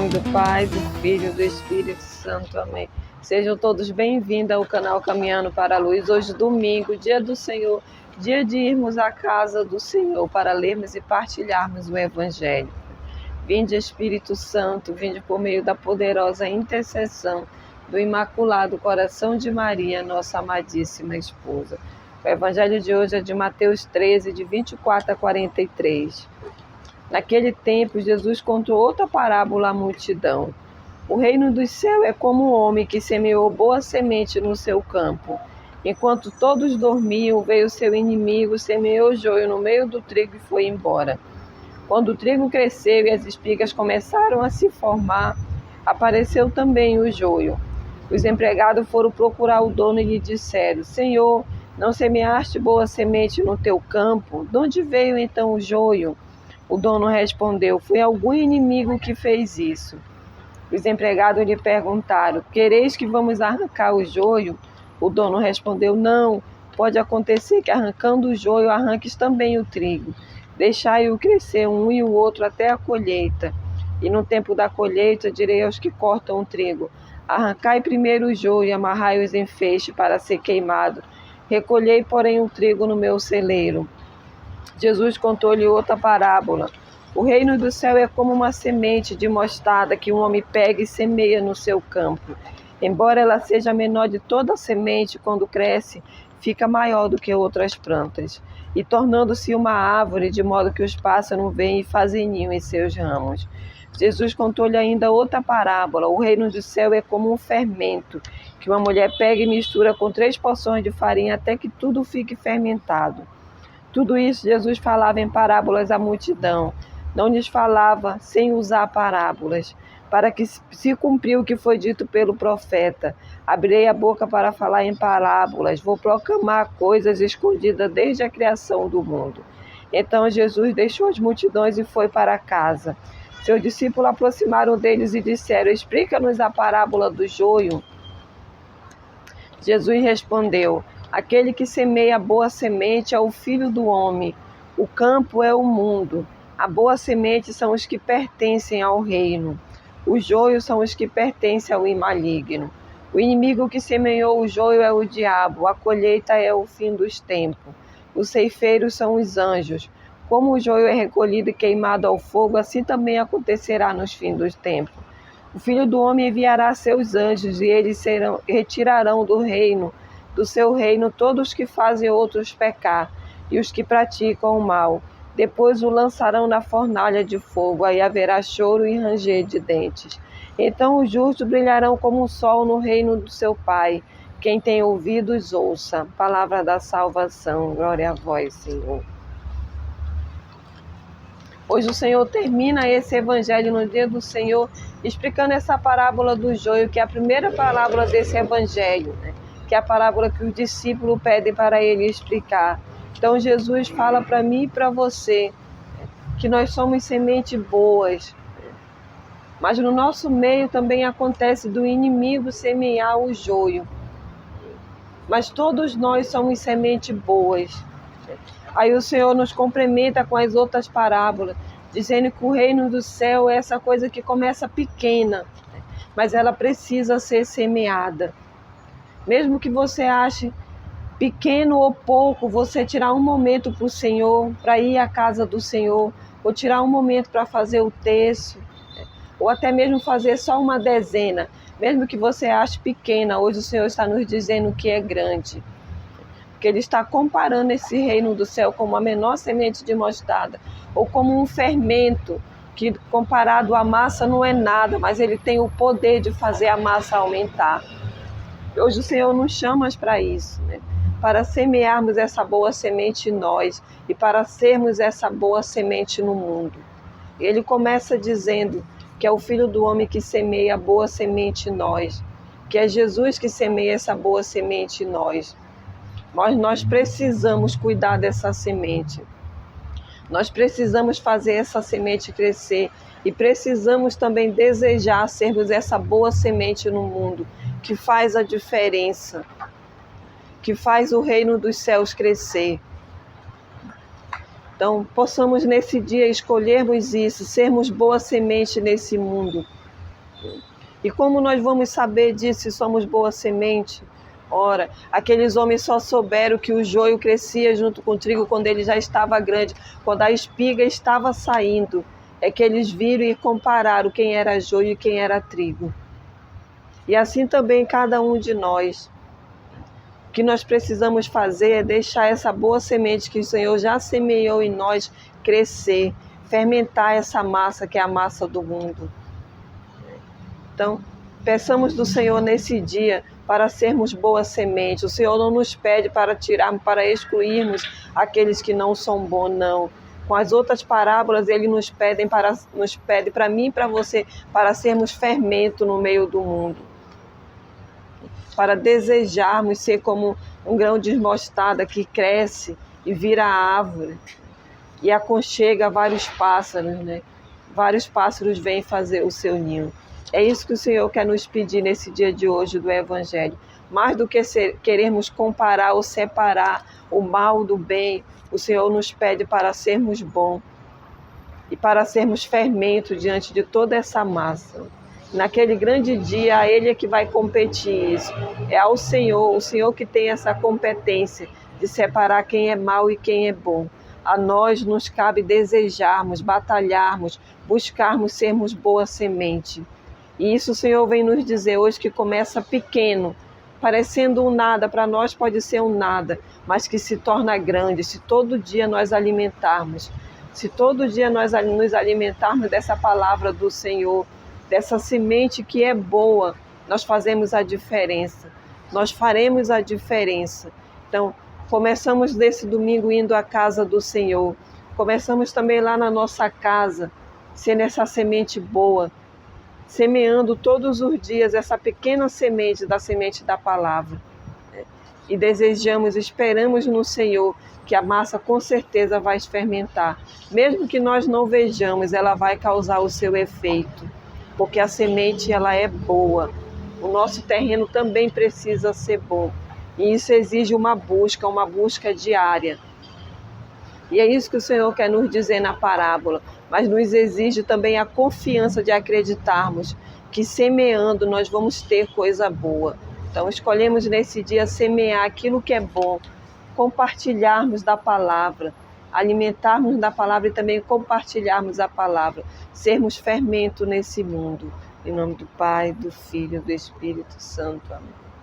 nome do Pai, do Filho e do Espírito Santo. Amém. Sejam todos bem-vindos ao canal Caminhando para a Luz. Hoje, domingo, dia do Senhor, dia de irmos à casa do Senhor para lermos e partilharmos o Evangelho. Vinde, Espírito Santo, vinde por meio da poderosa intercessão do Imaculado Coração de Maria, nossa amadíssima esposa. O Evangelho de hoje é de Mateus 13, de 24 a 43. Naquele tempo, Jesus contou outra parábola à multidão. O reino dos céus é como um homem que semeou boa semente no seu campo. Enquanto todos dormiam, veio seu inimigo, semeou joio no meio do trigo e foi embora. Quando o trigo cresceu e as espigas começaram a se formar, apareceu também o joio. Os empregados foram procurar o dono e lhe disseram: Senhor, não semeaste boa semente no teu campo? De onde veio então o joio? O dono respondeu: foi algum inimigo que fez isso. Os empregados lhe perguntaram: quereis que vamos arrancar o joio? O dono respondeu: não, pode acontecer que arrancando o joio arranques também o trigo. Deixai-o crescer um e o outro até a colheita. E no tempo da colheita direi aos que cortam o trigo: arrancai primeiro o joio e amarrai-os em feixe para ser queimado. Recolhei, porém, o trigo no meu celeiro. Jesus contou-lhe outra parábola. O reino do céu é como uma semente de mostarda que um homem pega e semeia no seu campo. Embora ela seja a menor de toda a semente, quando cresce, fica maior do que outras plantas, e tornando-se uma árvore, de modo que os pássaros vêm e fazem ninho em seus ramos. Jesus contou-lhe ainda outra parábola. O reino do céu é como um fermento, que uma mulher pega e mistura com 3 porções de farinha até que tudo fique fermentado. Tudo isso Jesus falava em parábolas à multidão. Não lhes falava sem usar parábolas, para que se cumpriu o que foi dito pelo profeta. Abrirei a boca para falar em parábolas, vou proclamar coisas escondidas desde a criação do mundo. Então Jesus deixou as multidões e foi para casa. Seus discípulos aproximaram deles e disseram: explica-nos a parábola do joio. Jesus respondeu: aquele que semeia a boa semente é o Filho do Homem. O campo é o mundo. A boa semente são os que pertencem ao reino. Os joios são os que pertencem ao maligno. O inimigo que semeou o joio é o diabo. A colheita é o fim dos tempos. Os ceifeiros são os anjos. Como o joio é recolhido e queimado ao fogo, assim também acontecerá nos fins dos tempos. O Filho do Homem enviará seus anjos e eles retirarão do seu reino todos os que fazem outros pecar e os que praticam o mal. Depois o lançarão na fornalha de fogo, aí haverá choro e ranger de dentes. Então os justos brilharão como o sol no reino do seu Pai. Quem tem ouvidos, ouça. Palavra da salvação. Glória a vós, Senhor. Hoje o Senhor termina esse evangelho no dia do Senhor, explicando essa parábola do joio, que é a primeira parábola desse evangelho, né? Que é a parábola que os discípulos pedem para ele explicar. Então Jesus fala para mim e para você que nós somos sementes boas, mas no nosso meio também acontece do inimigo semear o joio. Mas todos nós somos sementes boas. Aí o Senhor nos complementa com as outras parábolas, dizendo que o reino do céu é essa coisa que começa pequena, mas ela precisa ser semeada. Mesmo que você ache pequeno ou pouco, você tirar um momento para o Senhor, para ir à casa do Senhor, ou tirar um momento para fazer o terço, ou até mesmo fazer só uma dezena, mesmo que você ache pequena, hoje o Senhor está nos dizendo que é grande. Porque Ele está comparando esse reino do céu como a menor semente de mostarda, ou como um fermento, que comparado à massa não é nada, mas ele tem o poder de fazer a massa aumentar. Hoje o Senhor nos chama para isso, né? Para semearmos essa boa semente em nós e para sermos essa boa semente no mundo. Ele começa dizendo que é o Filho do Homem que semeia a boa semente em nós, que é Jesus que semeia essa boa semente em nós. Mas nós precisamos cuidar dessa semente. Nós precisamos fazer essa semente crescer e precisamos também desejar sermos essa boa semente no mundo, que faz a diferença, que faz o reino dos céus crescer. Então, possamos nesse dia escolhermos isso, sermos boa semente nesse mundo, E como nós vamos saber disso se somos boa semente? Ora, aqueles homens só souberam que o joio crescia junto com o trigo quando ele já estava grande, quando a espiga estava saindo. É que eles viram e compararam quem era joio e quem era trigo. E assim também cada um de nós. O que nós precisamos fazer é deixar essa boa semente que o Senhor já semeou em nós crescer, fermentar essa massa que é a massa do mundo. Então, peçamos do Senhor nesse dia para sermos boas sementes. O Senhor não nos pede para tirarmos, para excluirmos aqueles que não são bons, não. Com as outras parábolas, Ele nos pede para mim e para você, para sermos fermento no meio do mundo. Para desejarmos ser como um grão de mostarda que cresce e vira árvore e aconchega vários pássaros, né? Vários pássaros vêm fazer o seu ninho. É isso que o Senhor quer nos pedir nesse dia de hoje do Evangelho. Mais do que querermos comparar ou separar o mal do bem, o Senhor nos pede para sermos bons e para sermos fermento diante de toda essa massa. Naquele grande dia, a Ele é que vai competir isso. É ao Senhor, o Senhor que tem essa competência de separar quem é mau e quem é bom. A nós nos cabe desejarmos, batalharmos, buscarmos sermos boa semente. E isso o Senhor vem nos dizer hoje que começa pequeno, parecendo um nada, para nós pode ser um nada, mas que se torna grande se todo dia nós alimentarmos. Se todo dia nós nos alimentarmos dessa palavra do Senhor, dessa semente que é boa, nós fazemos a diferença. Nós faremos a diferença. Então, começamos nesse domingo indo à casa do Senhor. Começamos também lá na nossa casa, sendo essa semente boa, semeando todos os dias essa pequena semente da palavra. E desejamos, esperamos no Senhor que a massa com certeza vai fermentar. Mesmo que nós não vejamos, ela vai causar o seu efeito, porque a semente ela é boa. O nosso terreno também precisa ser bom. E isso exige uma busca diária. E é isso que o Senhor quer nos dizer na parábola, mas nos exige também a confiança de acreditarmos que semeando nós vamos ter coisa boa. Então escolhemos nesse dia semear aquilo que é bom, compartilharmos da palavra, alimentarmos da palavra e também compartilharmos a palavra, sermos fermento nesse mundo. Em nome do Pai, do Filho e do Espírito Santo. Amém.